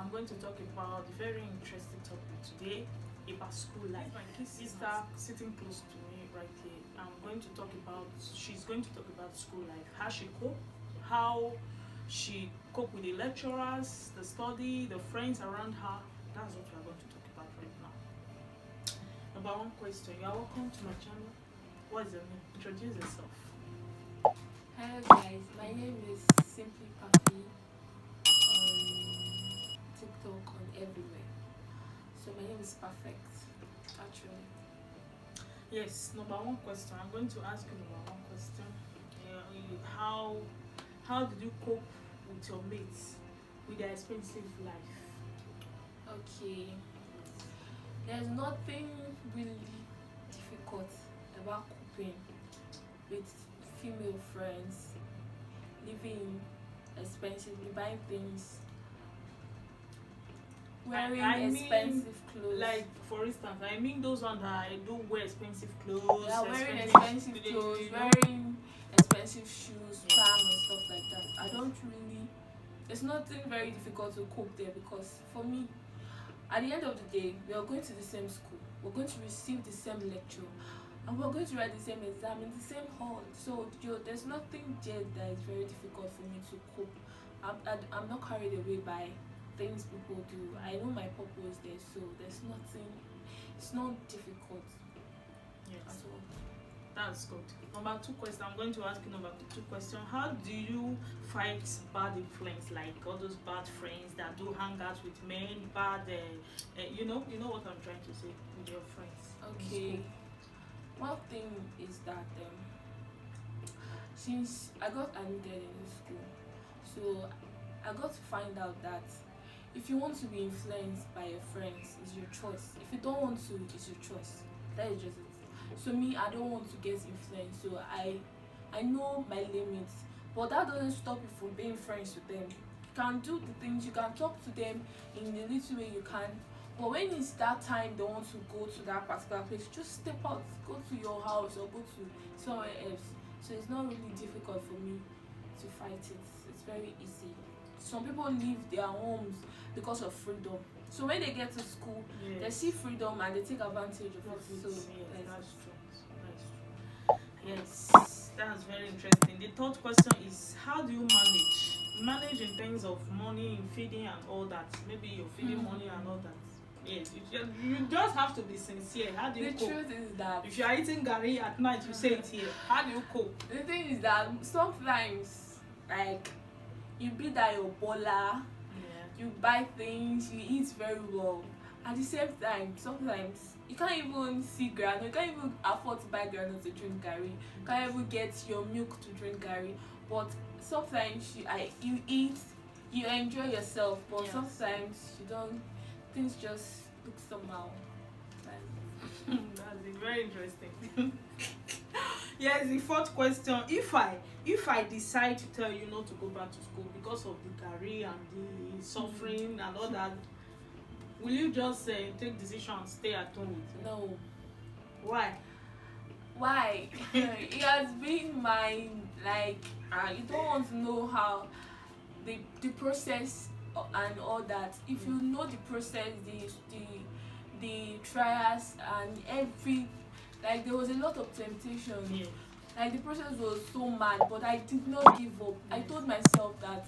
I'm going to talk about a very interesting topic today about school life. My kid sister sitting close to me right here. She's going to talk about school life, how she cope with the lecturers, the study, the friends around her. That's what we're going to talk about right now. Number one question. You are welcome to my channel. What is your name? Introduce yourself. Hello guys, my name is Simply Papi on TikTok, on everywhere. So my name is Perfect, actually. Yes, number one question. I'm going to ask you number one question. How did you cope with your mates with their expensive life? Okay, there's nothing really difficult about coping with female friends, living expensively, buying things, wearing expensive clothes. Like for instance, I mean those ones that do wear expensive clothes. Yeah, wearing expensive clothes, wearing expensive shoes, pram and stuff like that. I don't really. It's nothing very difficult to cope there because for me, at the end of the day, we are going to the same school. We're going to receive the same lecture, and we're going to write the same exam in the same hall. So there's nothing there that is very difficult for me to cope. I'm not carried away by things people do. I know my purpose there, so there's nothing. It's not difficult Yes, at all. that's good. Number two question. I'm going to ask you number two question. How do you fight bad influence, like all those bad friends that do hang out with men, you know what I'm trying to say, with your friends? Okay. One thing is that since I got admitted in the school, so I got to find out that if you want to be influenced by your friends, it's your choice. If you don't want to, it's your choice. That is just it. So me, I don't want to get influenced. So I know my limits, but that doesn't stop you from being friends with them. You can do the things, you can talk to them in the little way you can. But when it's that time they want to go to that particular place, just step out, go to your house or go to somewhere else. So it's not really difficult for me to fight it. It's very easy. Some people leave their homes because of freedom. So when they get to school, Yes. they see freedom and they take advantage of it. So Yes, yes. that's true. That's true. Yes, that's very interesting. The third question is, how do you manage in terms of money, in feeding and all that? Maybe you're feeding money and all that. Yes, you just have to be sincere. How do you The cope? truth is that If you are eating gari at night, you say it here. How do you cope? the thing is that sometimes, like, you be that your baller, you buy things, you eat very well. At the same time, sometimes you can't even see granite, you can't even afford to buy granite to drink gari, you can't even get your milk to drink gari. But sometimes you eat, you enjoy yourself, but Yes. sometimes you don't. Things just look somehow. That's very interesting. Yes, the fourth question. If I decide to tell you not to go back to school because of the gari and the suffering and all that, will you just take decision and stay at home with me? No. Why? Why? It has been my, like, you don't want to know how the process and all that. If you know the process, the trials and every, like, there was a lot of temptation. Yeah. Like, the process was so mad, but I did not give up. I told myself that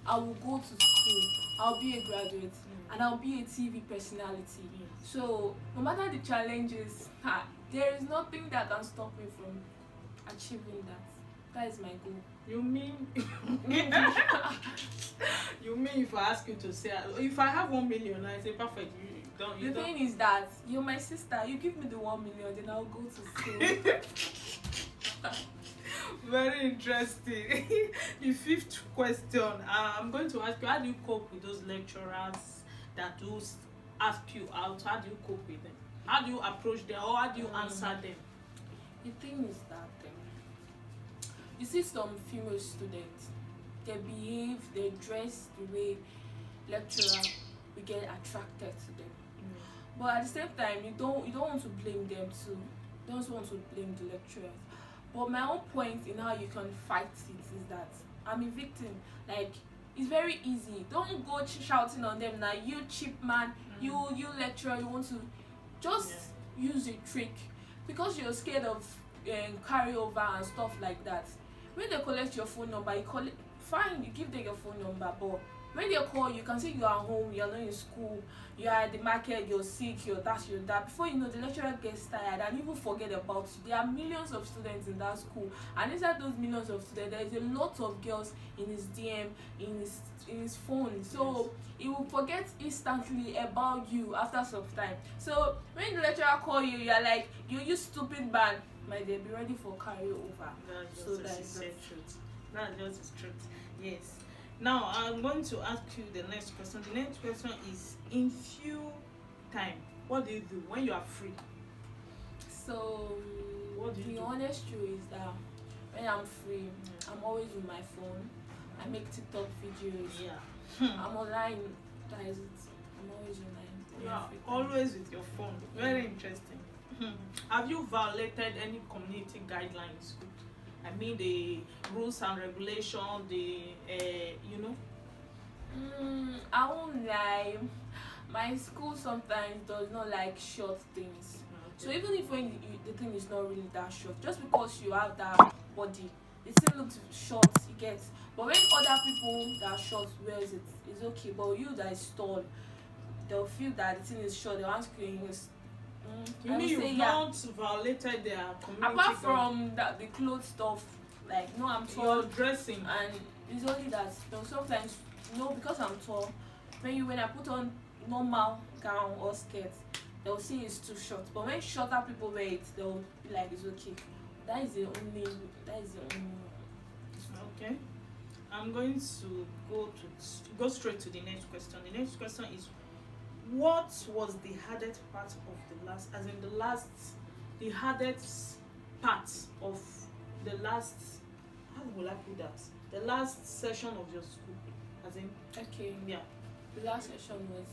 I will go to school, I'll be a graduate, and I'll be a TV personality. Yes. So no matter the challenges, there is nothing that can stop me from achieving that. That is my goal. You mean you mean if I ask you to say, if I have 1 million, I say perfect. The thing is that you're my sister. You give me the 1 million, then I'll go to school. Very interesting. The fifth question. I'm going to ask you, how do you cope with those lecturers that do ask you out? How do you cope with them? How do you approach them, or how do you answer them? The thing is that you see some female students, they behave, they dress the way lecturer we get attracted to them. But at the same time, you don't want to blame them too. You don't want to blame the lecturers. But my own point in how you can fight it is that I'm a victim. Like, it's very easy. Don't go shouting on them now. You cheap man, you lecturer, you want to just use a trick because you're scared of carryover and stuff like that. When they collect your phone number, you call it fine, you give them your phone number, but when they call you can say you are home, you're not in school, you are at the market, you're sick, you're that. Before you know, the lecturer gets tired and even forget about you. There are millions of students in that school, and inside those millions of students, there is a lot of girls in his DM, in his phone. So he will forget instantly about you after some time. So when the lecturer call you, you're like, you stupid man. Might they be ready for carryover? That's just truth. That's just the truth. Yes. Now I'm going to ask you the next question. The next question is, in few time, what do you do when you are free? So what do you the do? honest truth is that when I'm free, I'm always with my phone. I make TikTok videos. Yeah. I'm online. That is it. I'm always online. You are always with your phone. Very interesting. Have you violated any community guidelines? I mean the rules and regulations, I won't lie. My school sometimes does not like short things. So even if the thing is not really that short, just because you have that body, it still looks short, you get. But when other people that are short wears it, it's okay. But you that is tall, they'll feel that the thing is short. They'll ask you, you mean you've not violated their community? Apart from the clothes stuff, like no, I'm tall. You're dressing, and it's only that. Sometimes, because I'm tall, when I put on normal gown or skirt, they'll say it's too short. But when shorter people wear it, they'll be like it's okay. That is the only. Okay. I'm going to go straight to the next question. The next question is, what was the hardest part of the hardest part of the last, how will I put that? The last session of your school, Okay. Yeah. The last session was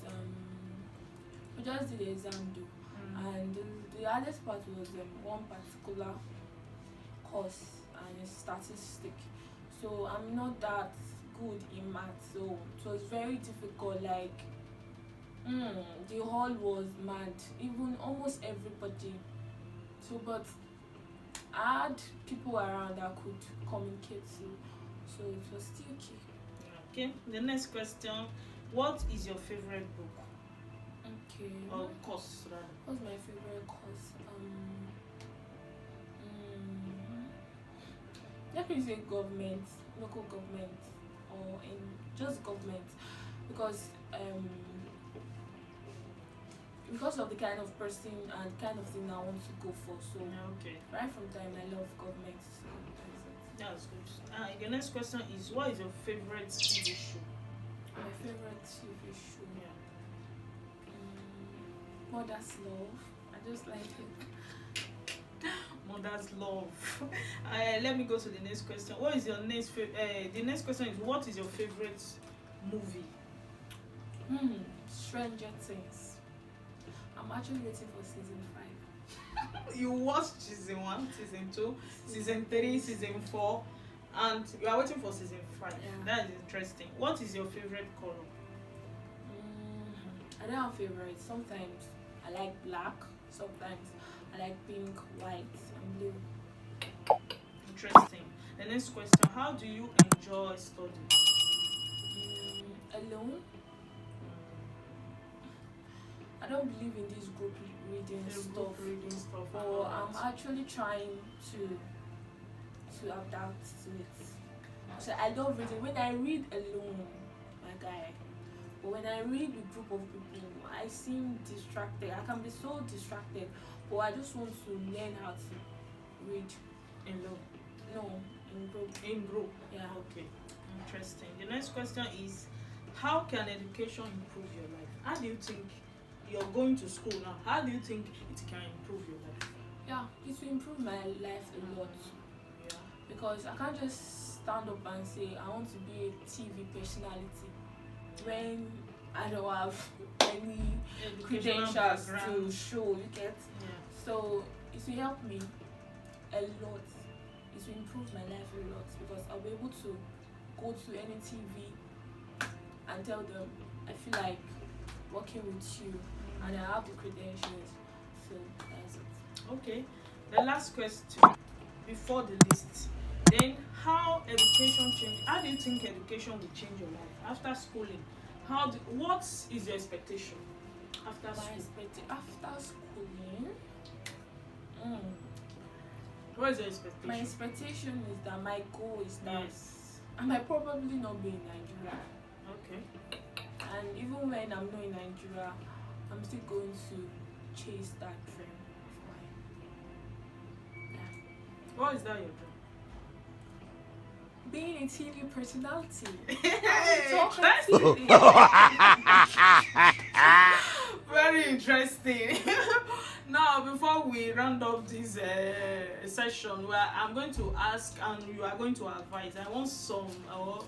we just did the exam though, and the hardest part was one particular course, and it's statistic. So I'm not that good in math, so it was very difficult. Like the hall was mad, even almost everybody. So but I had people around that could communicate to, so it was still okay. Okay. The next question, what is your favorite book? Okay. Or course rather? What's my favorite course? Let me say government, local government, or in just government, because of the kind of person and kind of thing I want to go for. So okay. Right from time I love government. So that's good. The next question is, what is your favorite TV show? My favorite TV show. Yeah. Mother's Love. I just like it. Mother's Love. Let me go to the next question. What is your next the next question is, what is your favorite movie? Stranger Things. I'm actually waiting for season 5. You watched season 1, season 2, season 3, season 4, and you are waiting for season 5. Yeah. That is interesting. What is your favorite color? I don't have favorites. Sometimes I like black. Sometimes I like pink, white, and blue. Interesting. The next question, how do you enjoy studying? Alone. I don't believe in this group reading stuff. But I'm actually trying to adapt to it. So I love reading. When I read alone, my guy, but when I read with group of people, I seem distracted. I can be so distracted, but I just want to learn how to read alone. No, in group. In group. Yeah. Okay. Interesting. The next question is, how can education improve your life? How do you think you're going to school now? How do you think it can improve your life? Yeah, it will improve my life a lot. Yeah. Because I can't just stand up and say I want to be a TV personality when I don't have any credentials to show, you get? Yeah. So it will help me a lot. It will improve my life a lot because I'll be able to go to any TV and tell them I feel like working with you and I have the credentials. So that's it. Okay. The last question before the list. Then, how education change? How do you think education will change your life after schooling? What is your expectation after school? After schooling, mm, What is your expectation? my expectation is that my goal is that Yes. I might probably not be in Nigeria. Okay. And even when I'm not in Nigeria, I'm still going to chase that dream of mine. Yeah. What is that your dream? Being a TV personality. Hey, very interesting. Now, before we round up this session, where I'm going to ask and you are going to advise, I want some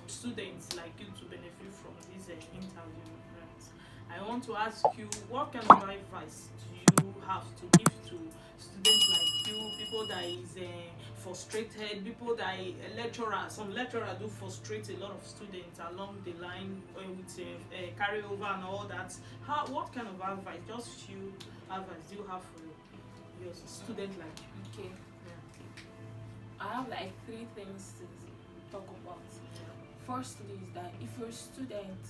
students like you to benefit from this interview. Right? I want to ask you, what kind of advice do you have to give to students like you, people that is frustrated, people that some lecturers do frustrate a lot of students along the line with carryover and all that. What kind of advice, just few advice do you have for your student like you? Okay. Yeah. I have like 3 things to talk about. Firstly is that if you're a student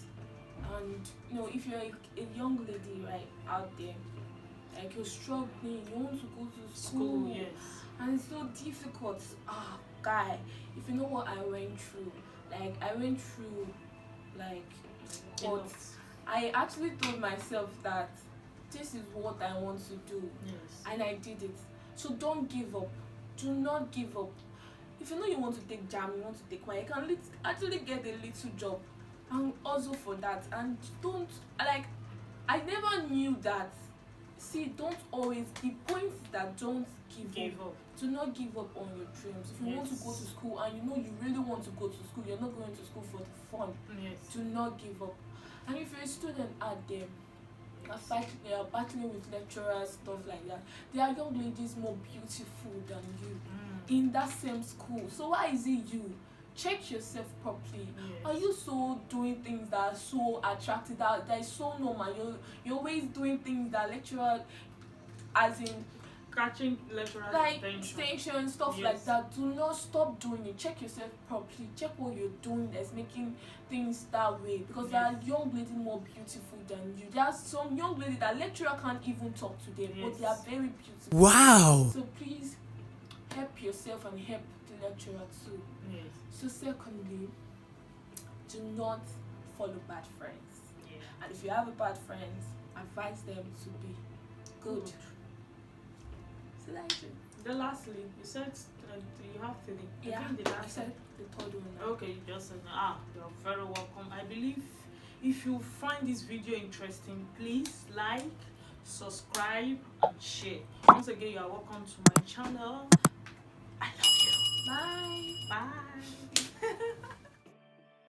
and if you're a young lady right out there, like you're struggling, you want to go to school, yes, and it's so difficult. Guy, if you know what I went through, but I actually told myself that this is what I want to do, yes, and I did it. So don't give up. Do not give up. If you know you want to take jam, you want to take one, you can actually get a little job and also for that. And don't I never knew that. See, don't always. The point is that don't give up. Do not give up on your dreams. If you want to go to school and you know you really want to go to school, you're not going to school for the fun. Yes. Do not give up. And if you're a student out there, they are battling with lecturers, stuff like that. There are young ladies more beautiful than you in that same school. So why is it you? Check yourself properly. Yes. Are you so doing things that are so attractive, that is so normal? You're always doing things that lecturer, as in Catching lecturers' like attention. extension, stuff Yes. like that. Do not stop doing it. Check yourself properly. Check what you're doing that's making things that way. Because there are young ladies more beautiful than you. There are some young ladies that lecturer can't even talk to them, but they are very beautiful. Wow. So please help yourself and help the lecturer too. Yes. So secondly, do not follow bad friends. Yeah. And if you have a bad friends, advise them to be good. So that's it. Then lastly, you said you have 3. Yeah, I think the I last said the third one now. Okay, you just said you're very welcome. I believe if you find this video interesting, please like, subscribe, and share. Once again, you are welcome to my channel. I love you. Bye. Bye.